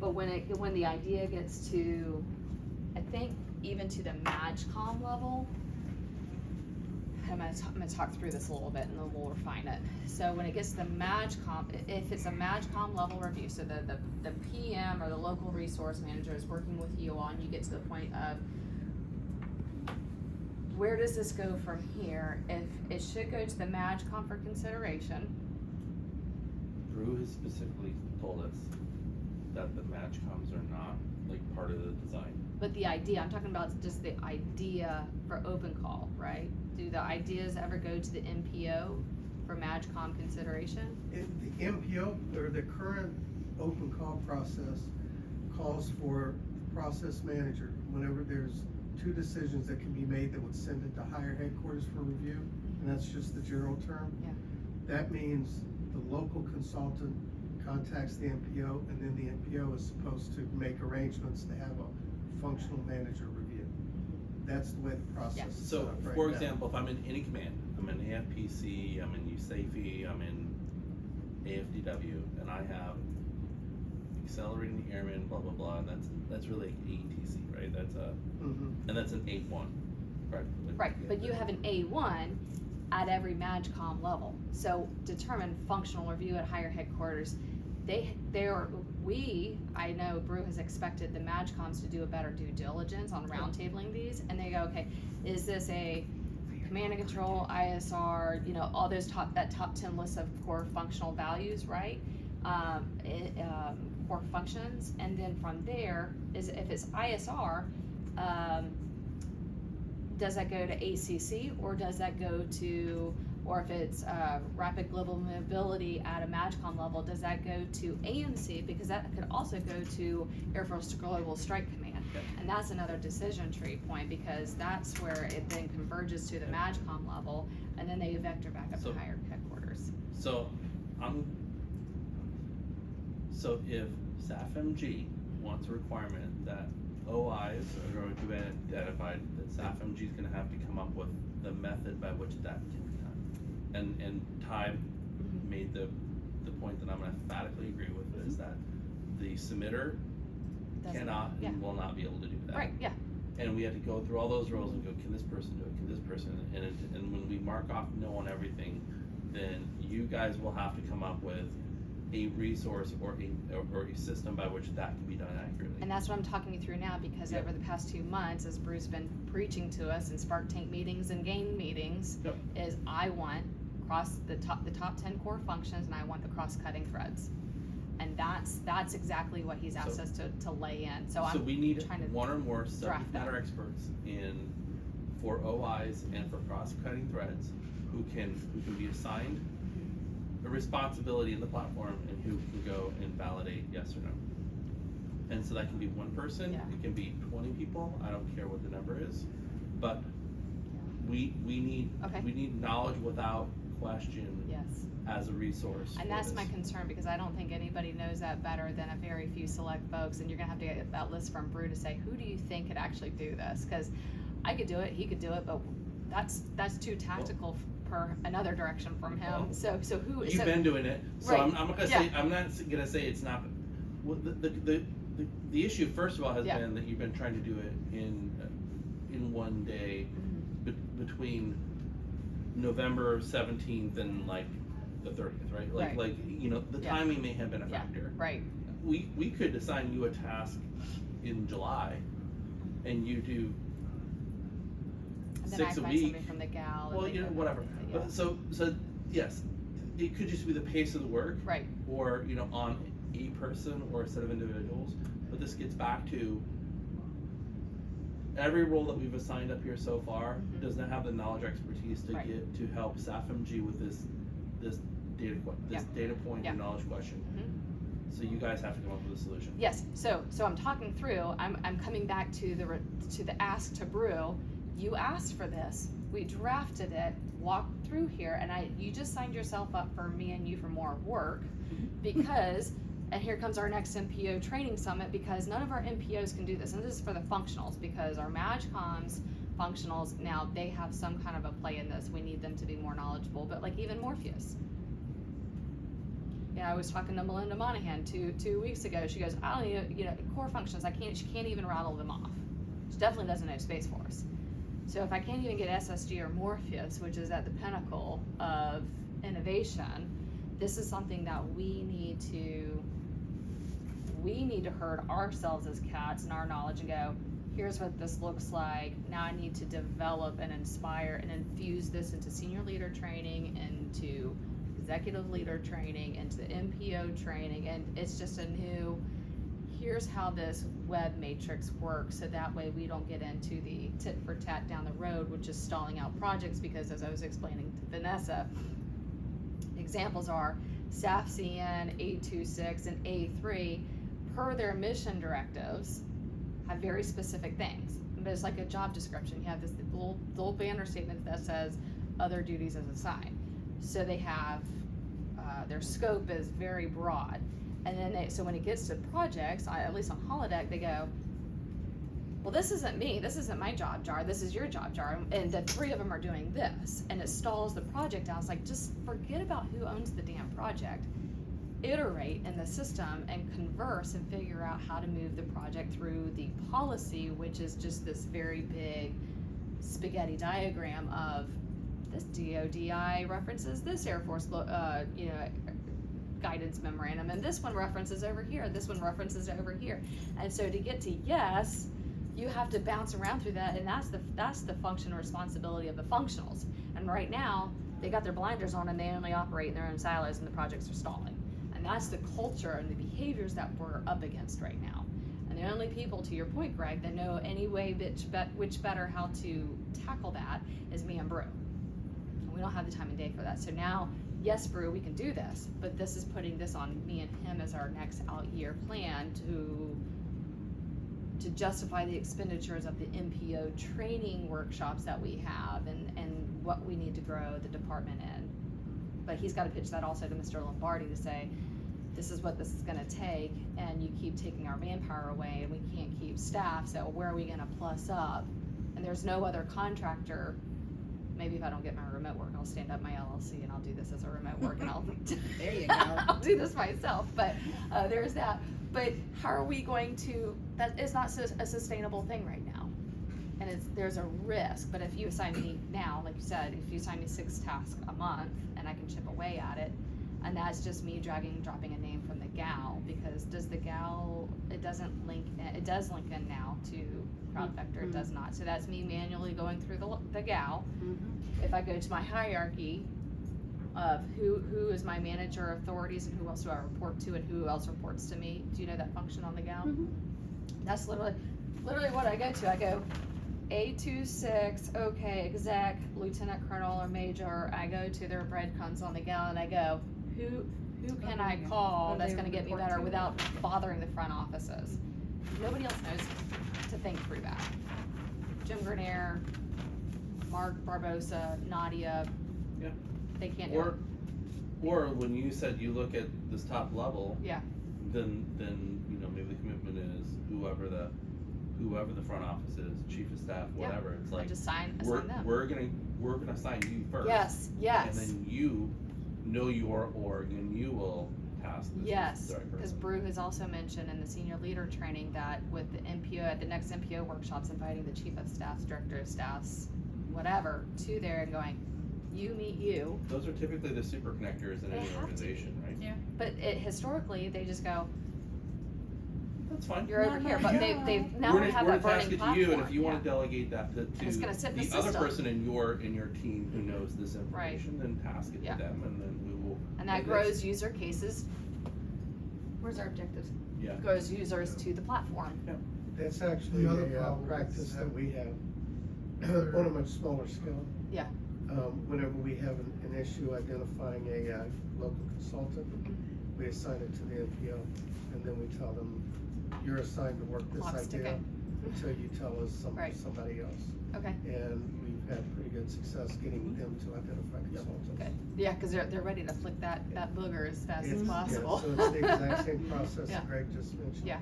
But when the idea gets to, I think even to the MAGCOM level, I'm gonna talk through this a little bit and then we'll refine it. So when it gets to the MAGCOM, if it's a MAGCOM level review, so the PM or the local resource manager is working with you on, you get to the point of where does this go from here? If it should go to the MAGCOM for consideration. Brew has specifically told us that the MAGCOMs are not like part of the design. But the idea, I'm talking about just the idea for open call, right? Do the ideas ever go to the MPO for MAGCOM consideration? The MPO, or the current open call process, calls for the process manager, whenever there's two decisions that can be made, that would send it to higher headquarters for review, and that's just the general term. Yeah. That means the local consultant contacts the MPO, and then the MPO is supposed to make arrangements to have a functional manager review. That's the way the process is set So, up right for now. example, if I'm in any command, I'm in AFPC, I'm in USAFE, I'm in AFDW, and I have accelerating airman, blah, blah, blah, and that's really AETC, right? That's a, Mhm. and that's an A1, right? Right, but you have an A1 at every MAGCOM level. So determine functional review at higher headquarters. I know Brew has expected the MAGCOMs to do a better due diligence on roundtabling these, and they go, okay, is this a command and control, ISR, all those top 10 lists of core functional values, right? Core functions, and then from there, if it's ISR, does that go to ACC, or does that go to, or if it's rapid global mobility at a MAGCOM level, does that go to AMC? Because that could also go to Air Force Global Strike Command. Yep. And that's another decision tree point, because that's where it then converges to the MAGCOM level, and then they vector back up to higher headquarters. So if SAFMG wants a requirement that OIs are going to be identified, that SAFMG is going to have to come up with the method by which that can be done. And Ty made the point that I'm going to emphatically agree with, is that the submitter cannot and will not be able to do that. Right, yeah. And we had to go through all those roles and go, can this person do it? Can this person? And when we mark off no on everything, then you guys will have to come up with a resource or a system by which that can be done accurately. And that's what I'm talking you through now, because over the past 2 months, as Bruce's been preaching to us in Spark Tank meetings and GAIN meetings, is I want the top 10 core functions, and I want the cross-cutting threads. And that's exactly what he's asked us to lay in. So we need trying to one or more subject draft matter experts for OIs and for cross-cutting threads who can be assigned a responsibility in the platform, and who can go and validate yes or no. And so that can be one person, it can be 20 people, I don't care what the number is, but we need knowledge without question as a resource. And that's my concern, because I don't think anybody knows that better than a very few select folks, and you're gonna have to get that list from Brew to say, who do you think could actually do this? Because I could do it, he could do it, but that's too tactical per another direction from him. So who is? You've been doing it, so right. I'm not gonna say it's not. Well, the issue, first of all, has been that you've been trying to do it in one day between November 17th and like the 30th, right? The timing may have been a factor. Right. We could assign you a task in July, and you do And then 6 I a find week. somebody from the gal. Well, whatever. But so yes, it could just be the pace of the work, Right. or on a person or a set of individuals. But this gets back to every role that we've assigned up here so far does not have the knowledge or expertise to get to help SAFMG with this data point and knowledge question. So you guys have to come up with a solution. Yes. So I'm talking through. I'm coming back to the ask to Brew. You asked for this. We drafted it, walked through here, and you just signed yourself up for me and you for more work, because, and here comes our next MPO training summit, because none of our MPOs can do this, and this is for the functionals, because our MAGCOMs functionals, now they have some kind of a play in this. We need them to be more knowledgeable, but like even Morpheus. know, I was talking to Melinda Monahan two weeks ago. She goes, I don't even, you know, core functions, she can't even rattle them off. She definitely doesn't know Space Force. So if I can't even get SSG or Morpheus, which is at the pinnacle of innovation, this is something that we need to herd ourselves as cats and our knowledge and go, here's what this looks like. Now I need to develop and inspire and infuse this into senior leader training, into executive leader training, into the MPO training, and it's just a new, here's how this web matrix works, so that way we don't get into the tit for tat down the road, which is stalling out projects, because as I was explaining to Vanessa, examples are SAFCN, 826, and A3, per their mission directives, have very specific things. But it's like a job description. You have this little banner statement that says other duties as assigned. So they have, their scope is very broad. And then so when it gets to projects, at least on Holodeck, they go, well, this isn't me, this isn't my job jar, this is your job jar, and the three of them are doing this, and it stalls the project out. It's like, just forget about who owns the damn project. Iterate in the system and converse and figure out how to move the project through the policy, which is just this very big spaghetti diagram of this DODI references this Air Force, guidance memorandum, and this one references over here, this one references over here. And so to get to yes, you have to bounce around through that, and that's the function and responsibility of the functionals. And right now, they got their blinders on and they only operate in their own silos, and the projects are stalling. And that's the culture and the behaviors that we're up against right now. And the only people, to your point, Greg, that know any way which better how to tackle that is me and Brew. And we don't have the time and day for that. So now, yes, Brew, we can do this, but this is putting this on me and him as our next out year plan to justify the expenditures of the MPO training workshops that we have and what we need to grow the department in. But he's got to pitch that also to Mr. Lombardi to say, this is what this is going to take, and you keep taking our manpower away, and we can't keep staff, so where are we going to plus up? And there's no other contractor. Maybe if I don't get my remote work, I'll stand up my LLC and I'll do this as a remote work, and I'll There you go. I'll do this myself. But there's that. But how are we going to? That is not a sustainable thing right now, and there's a risk. But if you assign me now, like you said, if you assign me 6 tasks a month, and I can chip away at it, and that's just me dropping a name from the GAL, because does the GAL, it doesn't link, it does link in now to CrowdVector, it does not. So that's me manually going through the GAL. If I go to my hierarchy of who is my manager authorities and who else do I report to and who else reports to me, do you know that function on the GAL? That's literally what I go to. I go A26, okay, exec, lieutenant colonel or major. I go to their breadcrumbs on the GAL and I go, who can I call that's going to get me better without bothering the front offices? Nobody else knows to think through that. Jim Grenier, Mark Barbosa, Nadia, Yeah. they can't do it. Or when you said you look at this top level, Yeah. then you know, maybe the commitment is whoever the front office is, chief of staff, whatever. It's like Just assign them. we're gonna assign you first. Yes. And then you know your org, and you will task this. Yes, the right because person. Brew has also mentioned in the senior leader training that with the MPO, at the next MPO workshops, inviting the chief of staffs, director of staffs, whatever, to there and going, you meet you. Those are typically the super connectors in They any have to organization, right? Yeah. But historically, they just go, That's fine. you're over here, but they've now we're we have gonna that task burning it to platform. you, and if you yeah. want to delegate that to it's gonna sit in the the other system. person in your team who knows this information, then task it Yeah. to them, and then we will. And that and grows user cases. Where's our objectives? Yeah. Grows users to the platform. That's actually The other a problem practice is that that we have on a much smaller scale. Yeah. Whenever we have an issue identifying a local consultant, we assign it to the NPO, and then we tell them, you're assigned to work this Clock's idea ticking. until you tell us Right. somebody else. Okay. And we've had pretty good success getting them to identify consultants. Good. Yeah, because they're ready to flick that booger as fast as It's- possible. Yeah, so it's the exact same process Yeah. that Greg just mentioned. Yeah.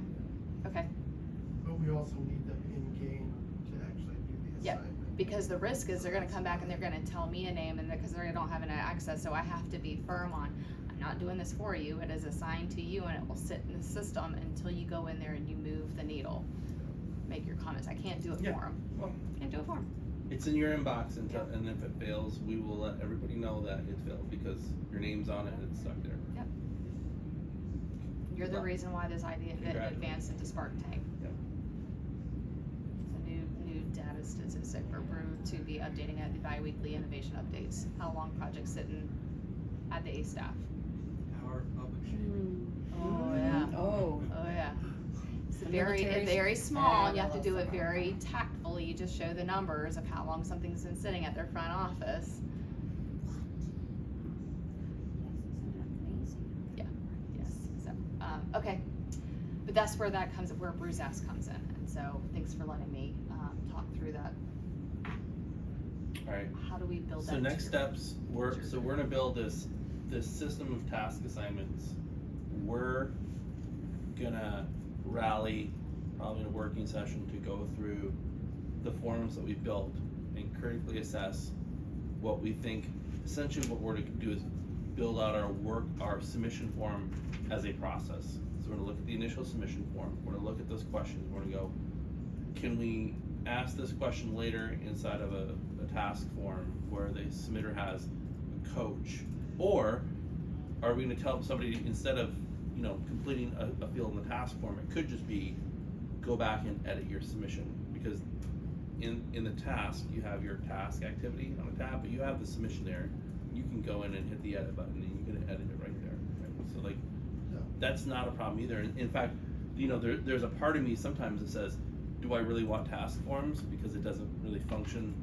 Okay. But we also need them in game to actually do the Yep. assignment. Because the risk is they're gonna come back and they're gonna tell me a name, and because they don't have an access, so I have to be firm on, not doing this for you, it is assigned to you and it will sit in the system until you go in there and you move the needle. Make your comments, I can't do it Yeah. for them, Well, can't do it for them. it's in your inbox, and if it fails, we will let everybody know that it failed, because your name's on it and it's stuck there. You're the Well, reason why this idea congratulations. advanced into Spark Tank. Yep. It's a new data statistic for Brew to be updating at the bi-weekly innovation updates. How long projects sitting at the A staff. Power of public shaming. Oh, yeah. Oh. Oh, yeah. It's The very, military's very small, and you have to do it fabulous. very tactfully, you just show the numbers of how long something's been sitting at their front office. Yes, so, okay. But that's where that comes, where Bruce Ask comes in, and so, thanks for letting me, talk through that. Alright, How do we build that? so into next your- steps, we're gonna build this system of task assignments. We're gonna rally, probably in a working session, to go through the forms that we've built and critically assess what we think. Essentially, what we're gonna do is build out our submission form as a process. So we're gonna look at the initial submission form, we're gonna look at those questions, we're gonna go, can we ask this question later inside of a task form where the submitter has a coach? Or are we gonna tell somebody, instead of, completing a field in the task form, it could just be, go back and edit your submission, because in the task, you have your task activity on the tab, but you have the submission there. You can go in and hit the edit button and you can edit it right there, right? So like, Yeah. that's not a problem either. In fact, there's a part of me sometimes that says, do I really want task forms? Because it doesn't really function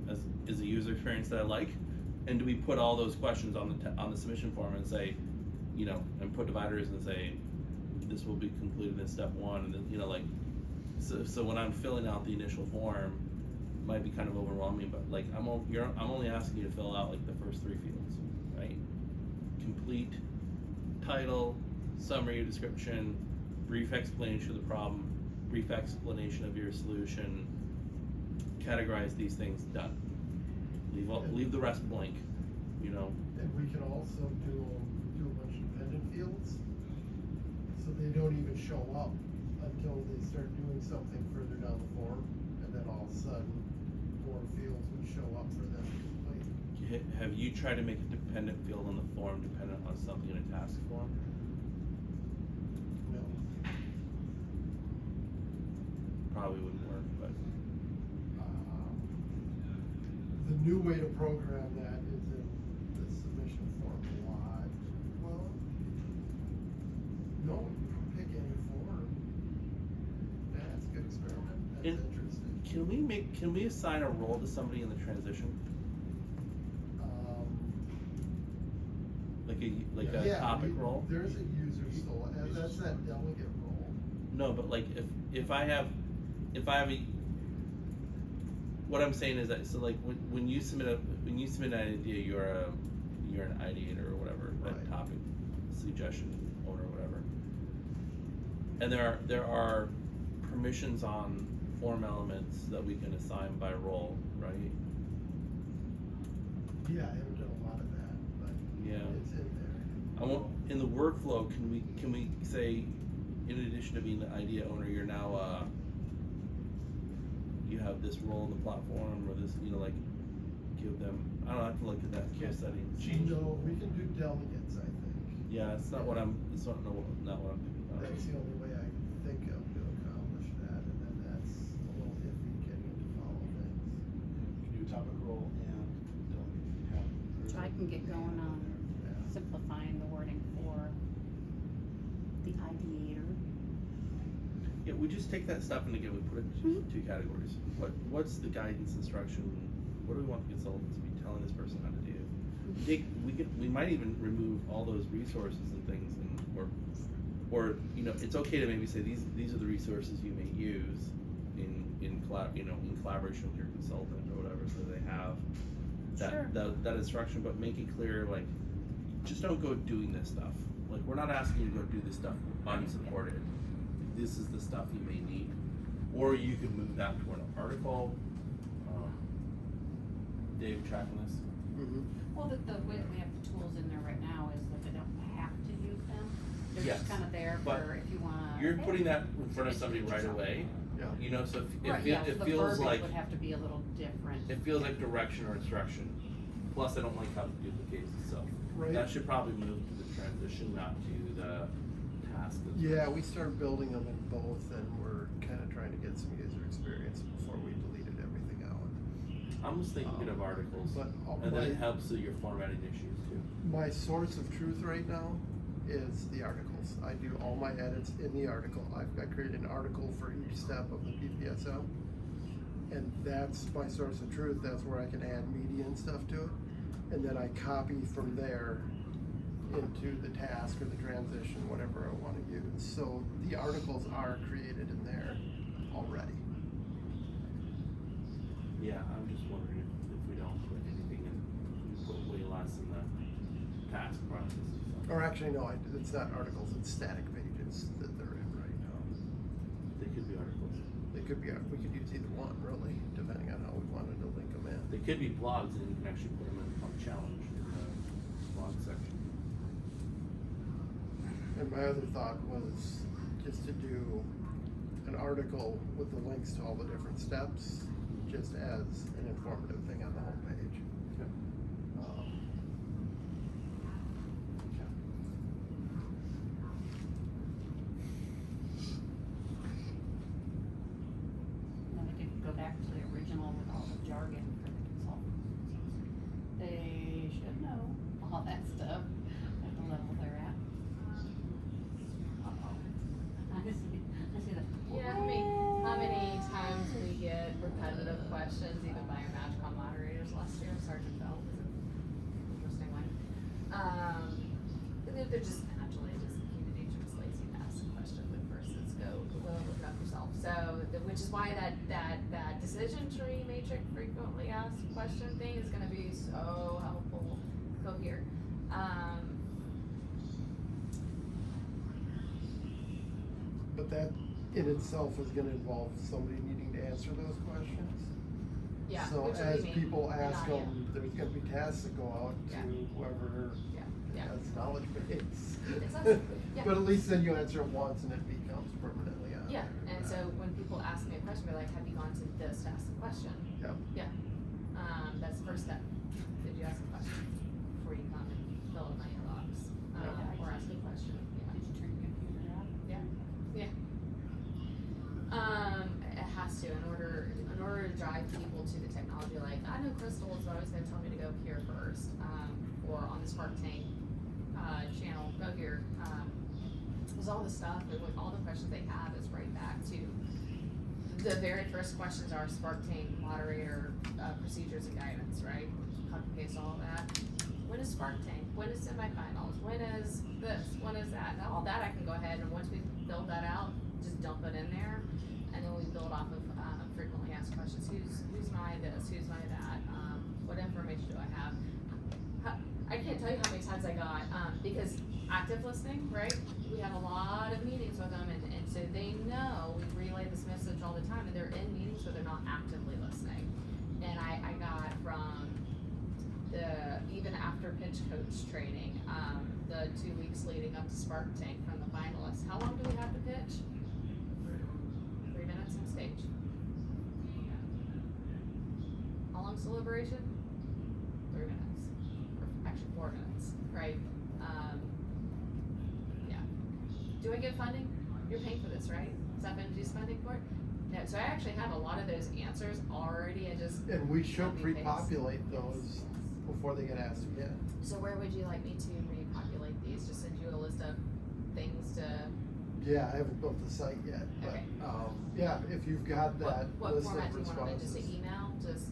as a user experience that I like. And do we put all those questions on the submission form and say, and put dividers and say, this will be completed in step one, and then, so when I'm filling out the initial form, it might be kind of overwhelming, but like, I'm only asking you to fill out like the first 3 fields, right? Complete title, summary, description, brief explanation of the problem, brief explanation of your solution, categorize these things, done. Leave the rest blank, And we can also do a bunch of dependent fields, so they don't even show up until they start doing something further down the form, and then all of a sudden, more fields would show up for them to complete. Have you tried to make a dependent field on the form dependent on something in a task form? No. Probably wouldn't work, but The new way to program that is in the submission form live. Well, no, you can pick any form. That's a good experiment. That's And- interesting. can we assign a role to somebody in the transition? Like a Yeah, topic role? There's a user still, and that's that delegate role. No, but like if I have what I'm saying is that, so like when you submit an idea, you're an ideator or whatever, Right. that topic suggestion owner or whatever. And there are permissions on form elements that we can assign by role, right? Yeah, I haven't done a lot of that, but Yeah. it's in there. I want, in the workflow, can we say, in addition to being the idea owner, you're now you have this role in the platform, or this, give them, I don't have to look at that case setting. No, we can do delegates, I think. Yeah, it's not what I'm thinking about. That's the only way I can think of to accomplish that, and then that's a little iffy getting into follow things. You can do topic role and delegate. So I can get going on Yeah. simplifying the wording for the ideator. Yeah, we just take that stuff and again, we put it into 2 categories. What's the guidance instruction? What do we want the consultant to be telling this person how to do? We might even remove all those resources and things, or it's okay to maybe say these are the resources you may use in collaboration with your consultant or whatever, so they have Sure. that instruction, but make it clear, like, just don't go doing this stuff. Like, we're not asking you to go do this stuff unsupported. This is the stuff you may need, or you can move that to an article. Dave, tracking this? Well, the way that we have the tools in there right now is that they don't have to use them. They're Yes, just kinda there but for if you wanna. You're putting that in front of somebody right away, Yeah. you know, so Right, yeah, so it the feels verbiage like, would have to be a little different. it feels like direction or instruction. Plus, I don't like how it duplicates itself. Right. That should probably move to the transition, not to the task. Yeah, we started building them in both, and we're kinda trying to get some user experience before we deleted everything out. I'm just thinking of articles, But and then it my, helps with your formatting issues too. my source of truth right now is the articles. I do all my edits in the article. I create an article for each step of the PPSM. And that's my source of truth. That's where I can add media and stuff to it. And then I copy from there into the task or the transition, whatever I wanna use. So the articles are created in there already. Yeah, I'm just wondering if we don't put anything in, we put way less in the task process and stuff. Or actually, no, it's not articles, it's static pages that they're in right now. They could be articles. They could be, we could use either one really, depending on how we wanted to link them in. They could be blogs, and you can actually put them in on challenge in the blog section. And my other thought was just to do an article with the links to all the different steps, just as an informative thing on the homepage. Okay. And then we could go back to the original with all the jargon for the consultants. They should know all that stuff at the level they're at. Uh-oh. I see that. Yeah, how many times we get repetitive questions, even by our MatchCom moderators last year, Sergeant Bell was an interesting one. They're just naturally, just human nature is lazy to ask a question, but versus go look it up yourself. So, which is why that decision tree matrix frequently asked question thing is gonna be so helpful. Go here. But that in itself is gonna involve somebody needing to answer those questions. Yeah, So which would as be me, people and ask not you. them, there's gonna be tasks that go out Yeah. to whoever Yeah. has knowledge base. It's us, yeah. But at least then you answer it once and it becomes permanently on Yeah, there. and so when people ask me a question, they're like, have you gone to this to ask the question? Yep. Yeah, that's the first step. Did you ask a question before you come and fill in my inbox? Or ask a question, yeah. Did you turn your computer off? Yeah. It has to, in order to drive people to the technology, like, I know Crystal is always gonna tell me to go here first, or on the Spark Tank, channel, go here. There's all the stuff, with all the questions they have is right back to, the very first questions are Spark Tank moderator, procedures and guidance, right? Copy paste all of that. When is Spark Tank? When is semifinals? When is this? When is that? And all that I can go ahead and once we build that out, just dump it in there. And then we build off of, frequently asked questions. Who's my this? Who's my that? What information do I have? I can't tell you how many times I got, because active listening, right? We have a lot of meetings with them and so they know we relay this message all the time and they're in meetings but they're not actively listening. And I got from even after pitch coach training, the 2 weeks leading up to Spark Tank from the finalists, how long do we have to pitch? 3 minutes on stage. How long's deliberation? 3 minutes, or actually 4 minutes, right? Yeah. Do I get funding? You're paying for this, right? Is that FNG's funding for it? No, so I actually have a lot of those answers already, I just. And we should copy paste. pre-populate those before they get asked again. So where would you like me to repopulate these? Just send you a list of things to, Yeah, I haven't built the site yet, but, Okay. yeah, if you've got that what list format of do you want them in? Just responses. an email, just,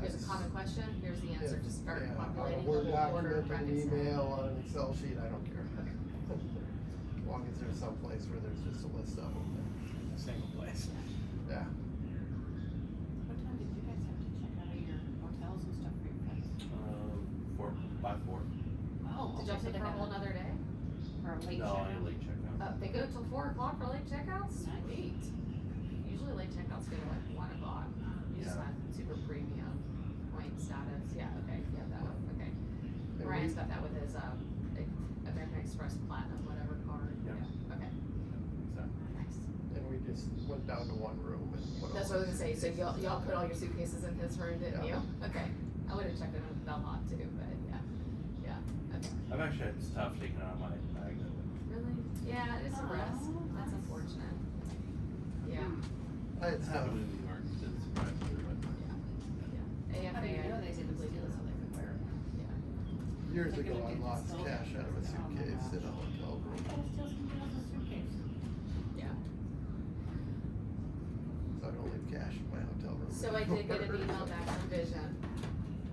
here's a that's- common question, here's the answer, if- just start yeah, populating on a Word the whole order of document, an brackets. email, on an Excel sheet, I don't care. As long as there's some place where there's just a list of them, Single place. yeah. What time did you guys have to check out of your hotels and stuff for your flights? 4 by 4. Oh, Did y'all take for a whole nother day? Or a late No, checkout? I late checkout. They go till 4 o'clock for late checkouts? Nice. Sweet. Usually late checkouts go to like 1 o'clock. You just Yeah. have super premium point status, yeah, okay, yeah, that one, okay. And Brian's got that with his, American Express Platinum, whatever card, Yeah. okay, Exactly. nice. And we just went down to one room and put all. That's what I was gonna say, so y'all put all your suitcases in his room, didn't you? Yeah. Okay, I would've checked it in Belmont too, but yeah, okay. I've actually had stuff taken out of my magnet. Really? Yeah, it's a risk, Oh, that's nice. unfortunate. Yeah, I had It's stuff. happened in New York, it didn't surprise me, but. yeah. How do you know AFA, they typically do this so they could wear it? Years They're ago, gonna I do lost this cash out of a still. suitcase in a hotel room, Oh, still somebody else's suitcase. yeah. so I don't leave cash in my hotel room. So I did get an email back from Vision,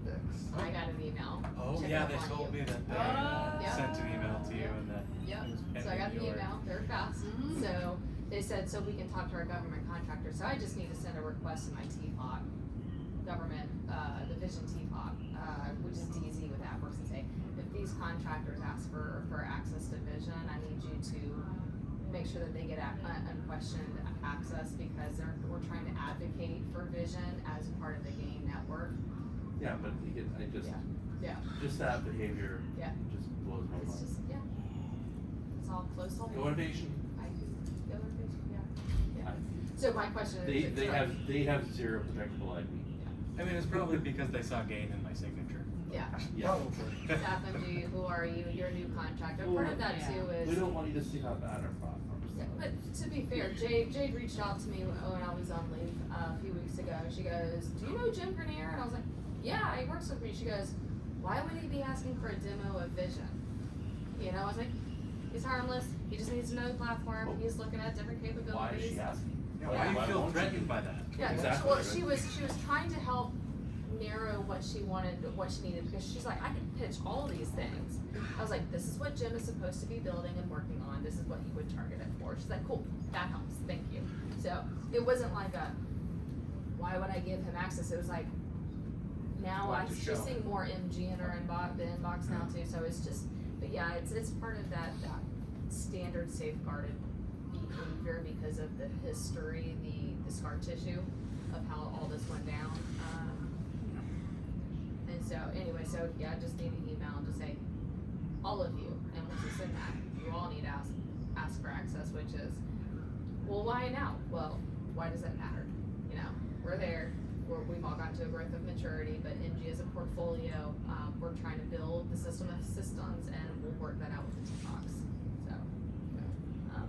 Next. I got an email. Oh, checking yeah, up they on told you. me that they Yep. sent an email to you and that Yep, it was so I got pending the your. email, they were fast, Mhm. so they said, so we can talk to our government contractor, so I just need to send a request to my TPOC, government, the Vision TPOC, which is DZ with AppWorks, and say, if these contractors ask for access to Vision, I need you to make sure that they get unquestioned access, because we're trying to advocate for Vision as part of the game network. Yeah, but I just, Yeah. just that behavior Yeah. just blows my It's mind. just, yeah, it's all close to. Go innovation. Yeah. So my question is. They have zero protectable IP. I mean, it's probably because they saw gain in my signature. Yeah. Yeah. Staff MD, who are you? You're a new contractor. Part of that too is. We don't want you to see how bad our platform is. Yeah, but to be fair, Jade reached out to me when I was on leave a few weeks ago. She goes, "Do you know Jim Grenier?" And I was like, "Yeah, he works with me." She goes, "Why would he be asking for a demo of Vision?" You know, I was like, "He's harmless. He just needs to know the platform. He's looking at different capabilities." Why is she asking? Yeah, why do you Why feel won't threatened by that? Yeah, Exactly, well, right. she was trying to help narrow what she wanted, what she needed, because she's like, I can pitch all these things. I was like, this is what Jim is supposed to be building and working on, this is what he would target it for. She's like, cool, that helps, thank you. So, it wasn't like a, why would I give him access, it was like, now What to she's show. seeing more MG in her the inbox now too, so it's just, but yeah, it's part of that standard safeguarded behavior because of the history, the scar tissue of how all this went down. And so, anyway, so yeah, I just need an email and just say, all of you, and once you send that, you all need to ask for access, which is, well, why now? Well, why does that matter? You know, we're there, we've all gotten to a growth of maturity, but MG is a portfolio, we're trying to build the system of systems, and we'll work that out with the TPOCs, so. um,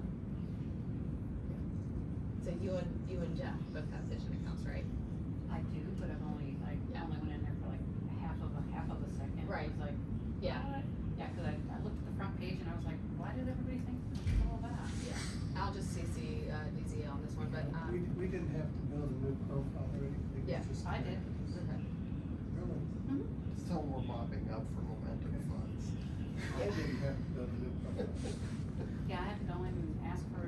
So you and Jeff both have Vision accounts, right? I do, but I only went in there for like half of a second. Right. I was like, Yeah. what? Yeah, cause I looked at the front page and I was like, why did everybody think this was all that? Yeah. I'll just CC, DZ on this one, but, We didn't have to build a new profile or anything. Yeah, it's just- I did. okay. Really? Just tell them we're mopping up for momentum funds. I didn't have to build a new profile. Yeah, I had to go in and ask for